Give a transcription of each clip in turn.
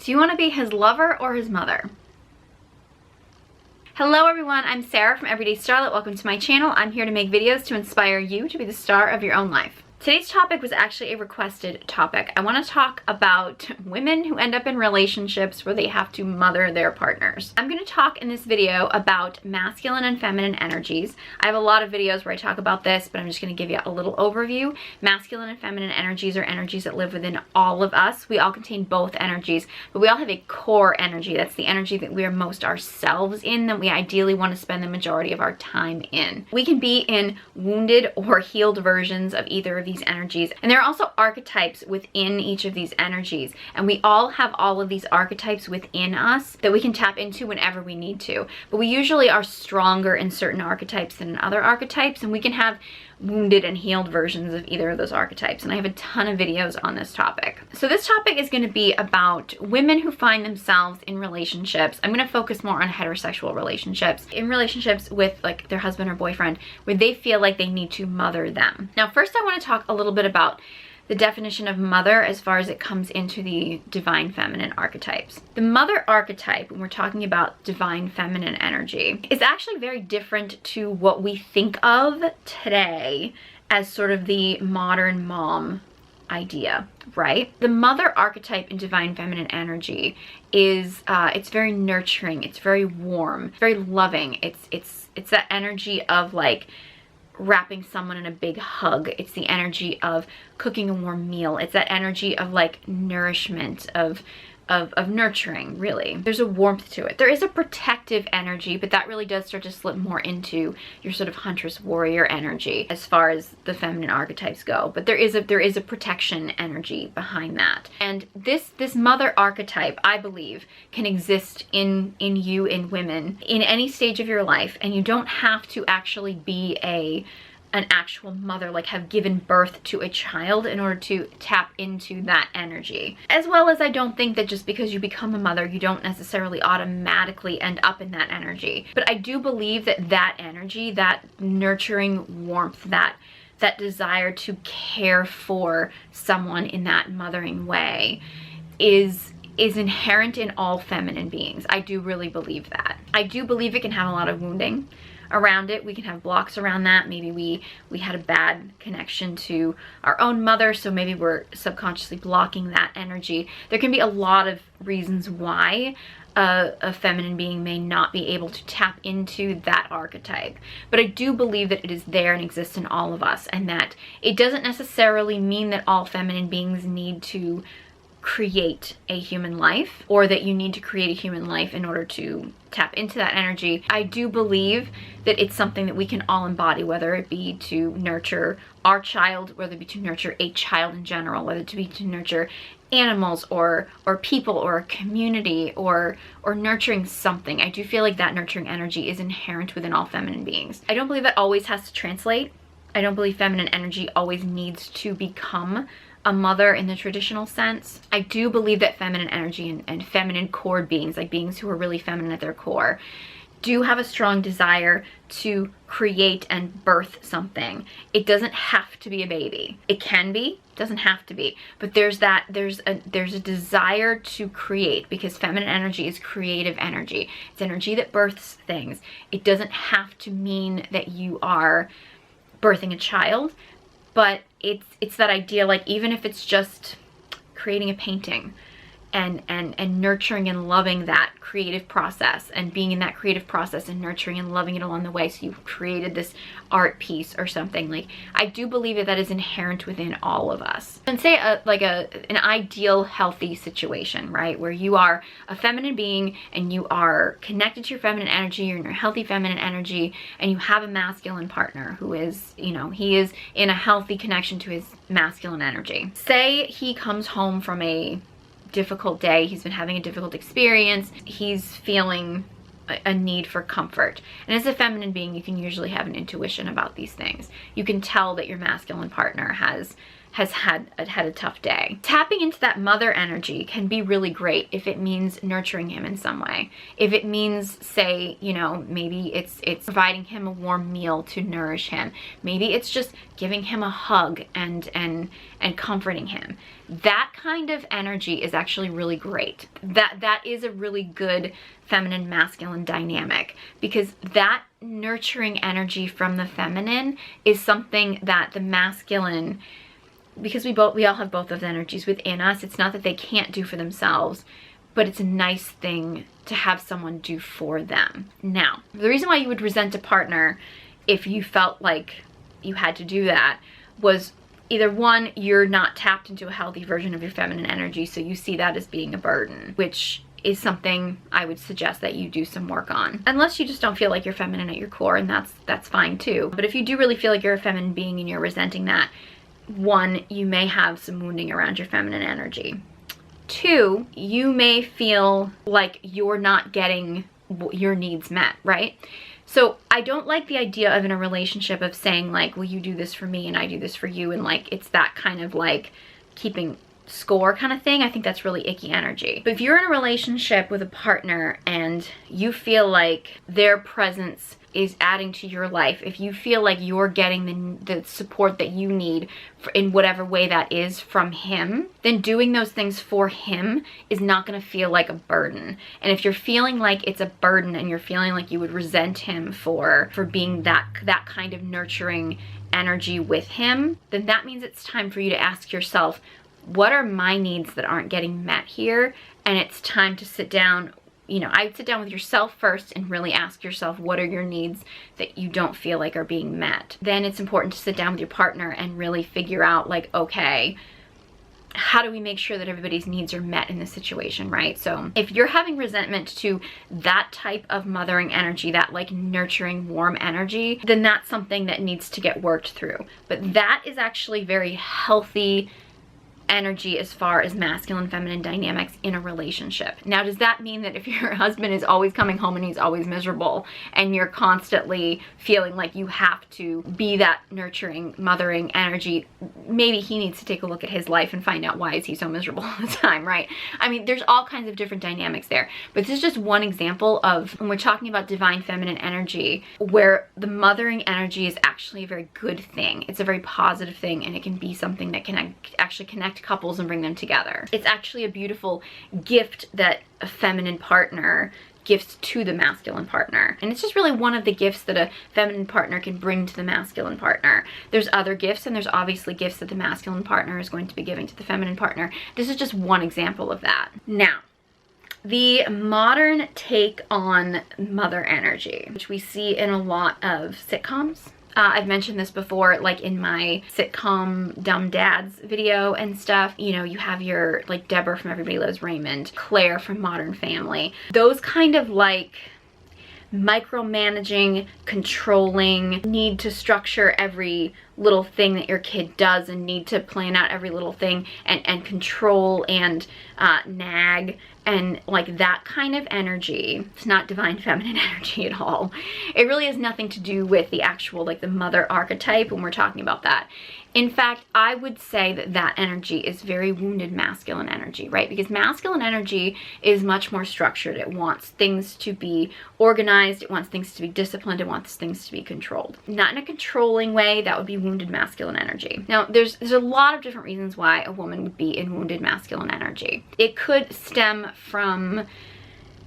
Do you want to be his lover or his mother? Hello everyone, I'm Sarah from Everyday Starlet. Welcome to my channel. I'm here to make videos to inspire you to be the star of your own life. Today's topic was actually a requested topic. I want to talk about women who end up in relationships where they have to mother their partners. I'm going to talk in this video about masculine and feminine energies. I have a lot of videos where I talk about this, but I'm just going to give you a little overview. Masculine and feminine energies are energies that live within all of us. We all contain both energies, but we all have a core energy. That's the energy that we are most ourselves in, that we ideally want to spend the majority of our time in. We can be in wounded or healed versions of either of these energies, and there are also archetypes within each of these energies, and we all have all of these archetypes within us that we can tap into whenever we need to, but we usually are stronger in certain archetypes than in other archetypes, and we can have wounded and healed versions of either of those archetypes, and I have a ton of videos on this topic. So this topic is going to be about women who find themselves in relationships. I'm going to focus more on heterosexual relationships, in relationships with like their husband or boyfriend, where they feel like they need to mother them. Now first I want to talk a little bit about the definition of mother as far as it comes into the divine feminine archetypes. The mother archetype, when we're talking about divine feminine energy, is actually very different to what we think of today as sort of the modern mom idea, right? The mother archetype in divine feminine energy is it's very nurturing, it's very warm, very loving. It's that energy of like wrapping someone in a big hug. It's the energy of cooking a warm meal. It's that energy of like nourishment, of nurturing, really. There's a warmth to it. There is a protective energy, but that really does start to slip more into your sort of huntress warrior energy as far as the feminine archetypes go. But there is a protection energy behind that. And this mother archetype, I believe, can exist in you, in women, in any stage of your life, and you don't have to actually be an actual mother, like have given birth to a child in order to tap into that energy. As well as I don't think that just because you become a mother, you don't necessarily automatically end up in that energy. But I do believe that that energy, that nurturing warmth, that desire to care for someone in that mothering way is inherent in all feminine beings. I do really believe that. I do believe it can have a lot of wounding around it. We can have blocks around that. Maybe we had a bad connection to our own mother, so maybe we're subconsciously blocking that energy. There can be a lot of reasons why a feminine being may not be able to tap into that archetype, but I do believe that it is there and exists in all of us, and that it doesn't necessarily mean that all feminine beings need to create a human life, or that you need to create a human life in order to tap into that energy. I do believe that it's something that we can all embody, whether it be to nurture our child, whether it be to nurture a child in general, whether it be to nurture animals or people or a community or nurturing something. I do feel like that nurturing energy is inherent within all feminine beings. I don't believe that always has to translate. I don't believe feminine energy always needs to become a mother in the traditional sense. I do believe that feminine energy and feminine core beings, like beings who are really feminine at their core, do have a strong desire to create and birth something. It doesn't have to be a baby. It can be, doesn't have to be, but there's a desire to create, because feminine energy is creative energy. It's energy that births things. It doesn't have to mean that you are birthing a child, but it's that idea, like even if it's just creating a painting and nurturing and loving that creative process, and being in that creative process and nurturing and loving it along the way, so you've created this art piece or something. Like, I do believe that is inherent within all of us. And say an ideal healthy situation, right, where you are a feminine being and you are connected to your feminine energy, you're in your healthy feminine energy, and you have a masculine partner who is, you know, he is in a healthy connection to his masculine energy. Say he comes home from a difficult day, he's been having a difficult experience, he's feeling a need for comfort. And as a feminine being, you can usually have an intuition about these things. You can tell that your masculine partner has has had a tough day. Tapping into that mother energy can be really great if it means nurturing him in some way. If it means, say, you know, maybe it's providing him a warm meal to nourish him. Maybe it's just giving him a hug and comforting him. That kind of energy is actually really great. That is a really good feminine masculine dynamic, because that nurturing energy from the feminine is something that the masculine, because we all have both of the energies within us, it's not that they can't do for themselves, but it's a nice thing to have someone do for them. Now, the reason why you would resent a partner if you felt like you had to do that was either one, you're not tapped into a healthy version of your feminine energy, so you see that as being a burden, which is something I would suggest that you do some work on. Unless you just don't feel like you're feminine at your core, and that's fine too. But if you do really feel like you're a feminine being and you're resenting that, one, you may have some wounding around your feminine energy. Two, you may feel like you're not getting your needs met, right? So I don't like the idea of in a relationship of saying like, well, you do this for me and I do this for you, and like it's that kind of like keeping score kind of thing. I think that's really icky energy. But if you're in a relationship with a partner and you feel like their presence is adding to your life, if you feel like you're getting the support that you need in whatever way that is from him, then doing those things for him is not going to feel like a burden. And if you're feeling like it's a burden and you're feeling like you would resent him for being that kind of nurturing energy with him, then that means it's time for you to ask yourself, what are my needs that aren't getting met here? And it's time to sit down. You know, I'd sit down with yourself first and really ask yourself, what are your needs that you don't feel like are being met? Then it's important to sit down with your partner and really figure out like, okay, how do we make sure that everybody's needs are met in this situation, right? So if you're having resentment to that type of mothering energy, that like nurturing, warm energy, then that's something that needs to get worked through. But that is actually very healthy energy as far as masculine and feminine dynamics in a relationship. Now, does that mean that if your husband is always coming home and he's always miserable and you're constantly feeling like you have to be that nurturing, mothering energy, maybe he needs to take a look at his life and find out why is he so miserable all the time, right? I mean, there's all kinds of different dynamics there, but this is just one example of when we're talking about divine feminine energy, where the mothering energy is actually a very good thing. It's a very positive thing, and it can be something that can actually connect couples and bring them together. It's actually a beautiful gift that a feminine partner gives to the masculine partner. And it's just really one of the gifts that a feminine partner can bring to the masculine partner. There's other gifts, and there's obviously gifts that the masculine partner is going to be giving to the feminine partner. This is just one example of that. Now, the modern take on mother energy, which we see in a lot of sitcoms. I've mentioned this before, like in my sitcom Dumb Dads video and stuff. You know, you have your, like, Deborah from Everybody Loves Raymond, Claire from Modern Family. Those kind of like micromanaging, controlling, need to structure every little thing that your kid does and need to plan out every little thing and control and nag, and like that kind of energy. It's not divine feminine energy at all. It really has nothing to do with the actual, like, the mother archetype when we're talking about that. In fact, I would say that that energy is very wounded masculine energy, right? Because masculine energy is much more structured. It wants things to be organized. It wants things to be disciplined. It wants things to be controlled. Not in a controlling way. That would be wounded masculine energy. Now, there's a lot of different reasons why a woman would be in wounded masculine energy. It could stem from,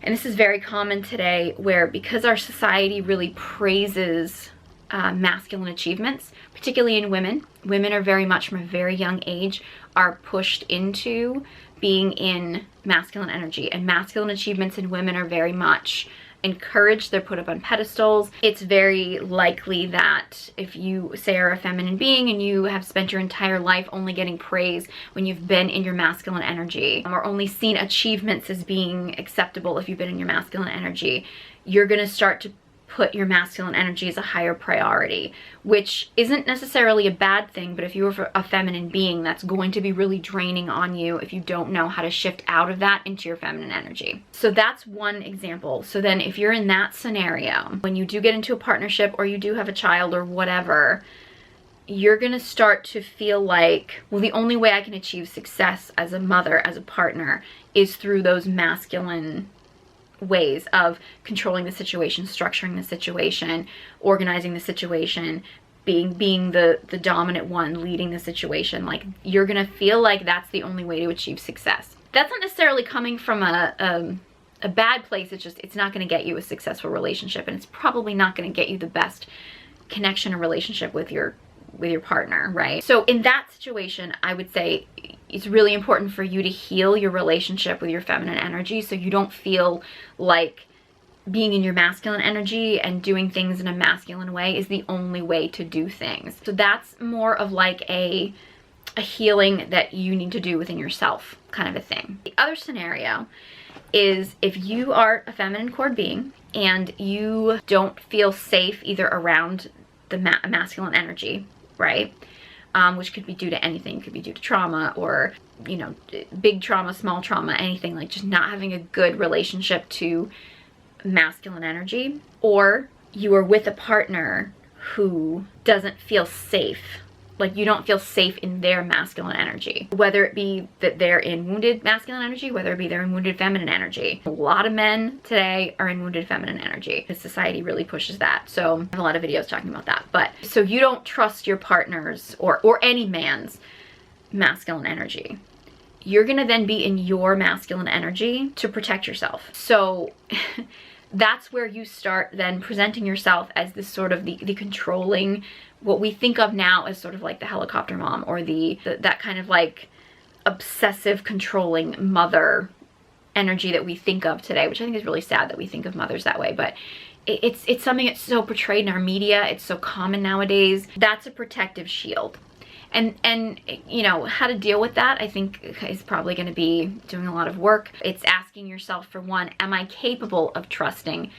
and this is very common today, where because our society really praises masculine achievements, particularly in women. Women are very much from a very young age are pushed into being in masculine energy, and masculine achievements in women are very much encouraged. They're put up on pedestals. It's very likely that if you say are a feminine being and you have spent your entire life only getting praise when you've been in your masculine energy, or only seen achievements as being acceptable if you've been in your masculine energy, you're going to start to put your masculine energy as a higher priority, which isn't necessarily a bad thing, but if you were a feminine being, that's going to be really draining on you if you don't know how to shift out of that into your feminine energy. So that's one example. So then if you're in that scenario, when you do get into a partnership or you do have a child or whatever, you're gonna start to feel like, well, the only way I can achieve success as a mother, as a partner, is through those masculine ways of controlling the situation, structuring the situation, organizing the situation, being the dominant one, leading the situation. Like, you're gonna feel like that's the only way to achieve success. That's not necessarily coming from a bad place. It's just, it's not going to get you a successful relationship, and it's probably not going to get you the best connection or relationship with your partner, right? So in that situation, I would say it's really important for you to heal your relationship with your feminine energy, so you don't feel like being in your masculine energy and doing things in a masculine way is the only way to do things. So that's more of like a healing that you need to do within yourself, kind of a thing. The other scenario is if you are a feminine core being and you don't feel safe either around the masculine energy, right? Which could be due to anything. It could be due to trauma, or, you know, big trauma, small trauma, anything, like just not having a good relationship to masculine energy. Or you are with a partner who doesn't feel safe. Like, you don't feel safe in their masculine energy, whether it be that they're in wounded masculine energy, whether it be they're in wounded feminine energy. A lot of men today are in wounded feminine energy because society really pushes that. So I have a lot of videos talking about that. But so you don't trust your partner's or any man's masculine energy. You're gonna then be in your masculine energy to protect yourself. So that's where you start then presenting yourself as this sort of the controlling, what we think of now as sort of like the helicopter mom, or that kind of like obsessive controlling mother energy that we think of today, which I think is really sad that we think of mothers that way. But it's something that's so portrayed in our media. It's so common nowadays. That's a protective shield. And you know, how to deal with that, I think, is probably going to be doing a lot of work. It's asking yourself, for one, am I capable of trusting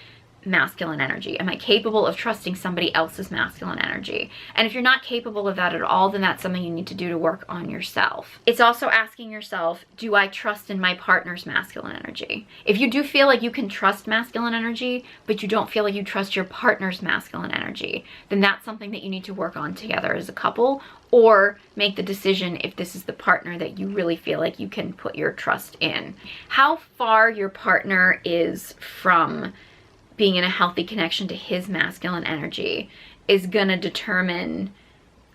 masculine energy? Am I capable of trusting somebody else's masculine energy? And if you're not capable of that at all, then that's something you need to do to work on yourself. It's also asking yourself, do I trust in my partner's masculine energy? If you do feel like you can trust masculine energy, but you don't feel like you trust your partner's masculine energy, then that's something that you need to work on together as a couple, or make the decision if this is the partner that you really feel like you can put your trust in. How far your partner is from being in a healthy connection to his masculine energy is gonna determine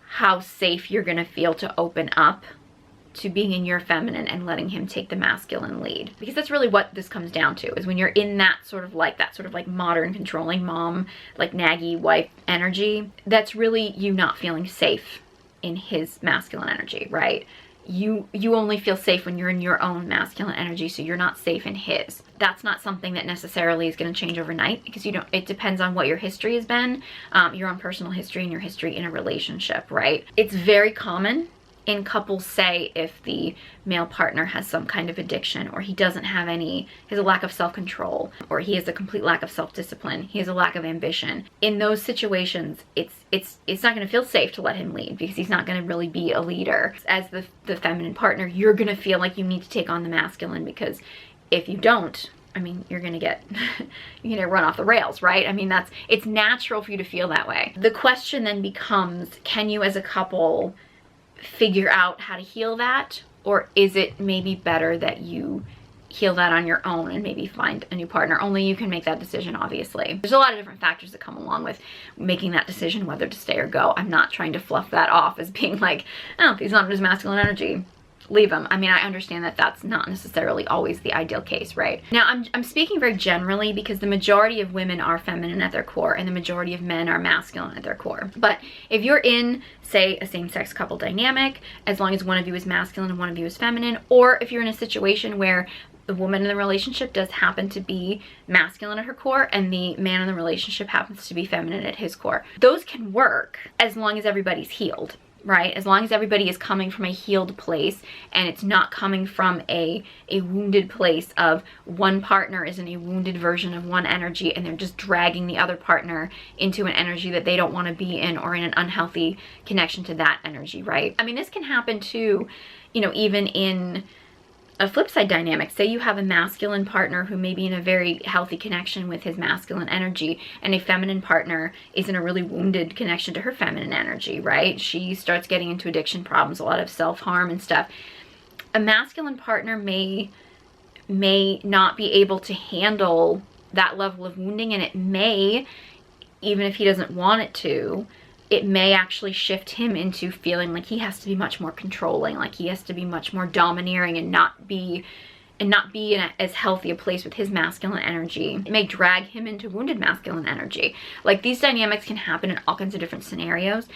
how safe you're gonna feel to open up to being in your feminine and letting him take the masculine lead. Because that's really what this comes down to, is when you're in that sort of like modern controlling mom, like naggy wife energy, that's really you not feeling safe in his masculine energy, right? You only feel safe when you're in your own masculine energy, so you're not safe in his. That's not something that necessarily is going to change overnight, because it depends on what your history has been, your own personal history and your history in a relationship, right? It's very common in couples, say, if the male partner has some kind of addiction, or he doesn't have has a lack of self-control, or he has a complete lack of self-discipline, he has a lack of ambition. In those situations, it's not going to feel safe to let him lead, because he's not going to really be a leader. As the feminine partner, you're going to feel like you need to take on the masculine, because if you don't, I mean, you're gonna get run off the rails, right? I mean, it's natural for you to feel that way. The question then becomes, can you as a couple figure out how to heal that? Or is it maybe better that you heal that on your own and maybe find a new partner? Only you can make that decision, obviously. There's a lot of different factors that come along with making that decision whether to stay or go. I'm not trying to fluff that off as being like, oh, if he's not in his masculine energy, leave him. I mean, I understand that that's not necessarily always the ideal case, right? Now, I'm speaking very generally, because the majority of women are feminine at their core and the majority of men are masculine at their core. But if you're in, say, a same-sex couple dynamic, as long as one of you is masculine and one of you is feminine, or if you're in a situation where the woman in the relationship does happen to be masculine at her core and the man in the relationship happens to be feminine at his core, those can work as long as everybody's healed. Right? As long as everybody is coming from a healed place and it's not coming from a wounded place of one partner is in a wounded version of one energy and they're just dragging the other partner into an energy that they don't want to be in, or in an unhealthy connection to that energy, right? I mean, this can happen too, even in a flip side dynamic. Say you have a masculine partner who may be in a very healthy connection with his masculine energy, and a feminine partner is in a really wounded connection to her feminine energy, right? She starts getting into addiction problems, a lot of self-harm and stuff. A masculine partner may not be able to handle that level of wounding, and it may, even if he doesn't want it to, it may actually shift him into feeling like he has to be much more controlling, like he has to be much more domineering and not be in as healthy a place with his masculine energy. It may drag him into wounded masculine energy. Like, these dynamics can happen in all kinds of different scenarios.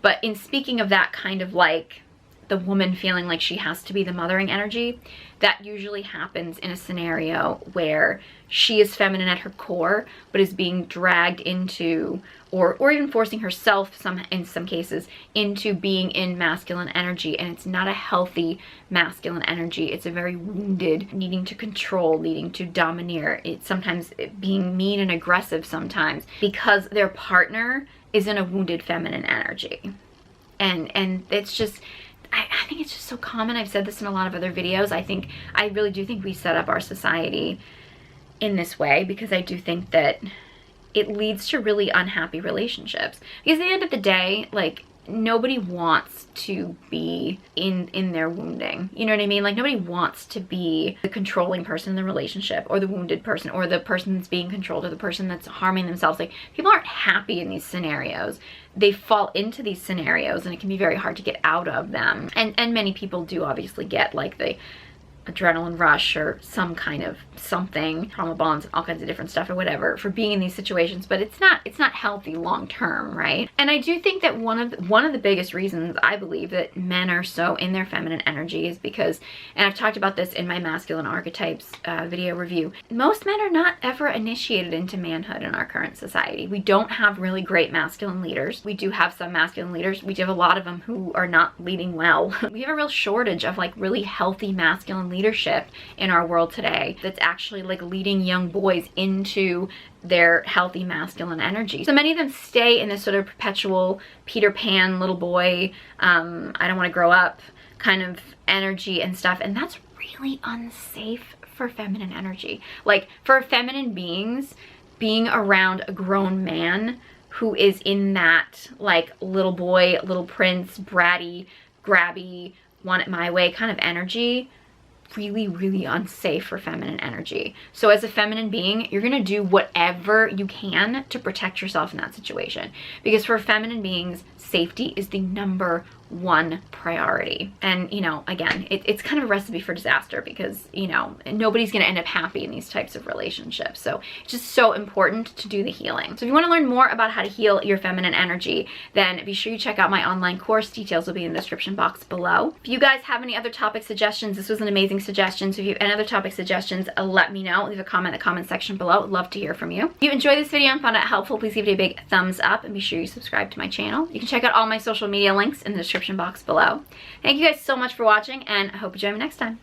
But in speaking of that kind of like the woman feeling like she has to be the mothering energy, that usually happens in a scenario where she is feminine at her core, but is being dragged into, or even forcing herself in some cases into being in masculine energy, and it's not a healthy masculine energy. It's a very wounded, needing to control, needing to domineer. It's sometimes being mean and aggressive sometimes because their partner is in a wounded feminine energy. And it's just, I think it's just so common. I've said this in a lot of other videos. I really do think we set up our society in this way, because I do think that it leads to really unhappy relationships. Because at the end of the day, like, nobody wants to be in their wounding. You know what I mean? Like, nobody wants to be the controlling person in the relationship, or the wounded person, or the person that's being controlled, or the person that's harming themselves. Like, people aren't happy in these scenarios. They fall into these scenarios, and it can be very hard to get out of them. And many people do obviously get like the adrenaline rush or some kind of something, trauma bonds, all kinds of different stuff or whatever, for being in these situations, but it's not healthy long term, right? And I do think that one of the biggest reasons I believe that men are so in their feminine energy is because, and I've talked about this in my masculine archetypes video review, most men are not ever initiated into manhood in our current society. We don't have really great masculine leaders. We do have some masculine leaders. We do have a lot of them who are not leading well. We have a real shortage of like really healthy masculine leadership in our world today that's actually like leading young boys into their healthy masculine energy. So many of them stay in this sort of perpetual Peter Pan, little boy, I don't want to grow up kind of energy and stuff, and that's really unsafe for feminine energy. Like, for feminine beings, being around a grown man who is in that like little boy, little prince, bratty, grabby, want it my way kind of energy, really, really unsafe for feminine energy. So as a feminine being, you're gonna do whatever you can to protect yourself in that situation. Because for feminine beings, safety is the number one priority. And, you know, again, it's kind of a recipe for disaster, because, you know, nobody's gonna end up happy in these types of relationships. So it's just so important to do the healing. So if you want to learn more about how to heal your feminine energy, then be sure you check out my online course. Details will be in the description box below. If you guys have any other topic suggestions, this was an amazing suggestion. So if you have any other topic suggestions, let me know. Leave a comment in the comment section below. I'd love to hear from you. If you enjoyed this video and found it helpful, please give it a big thumbs up, and be sure you subscribe to my channel. You can check out all my social media links in the description box below. Thank you guys so much for watching, and I hope you join me next time.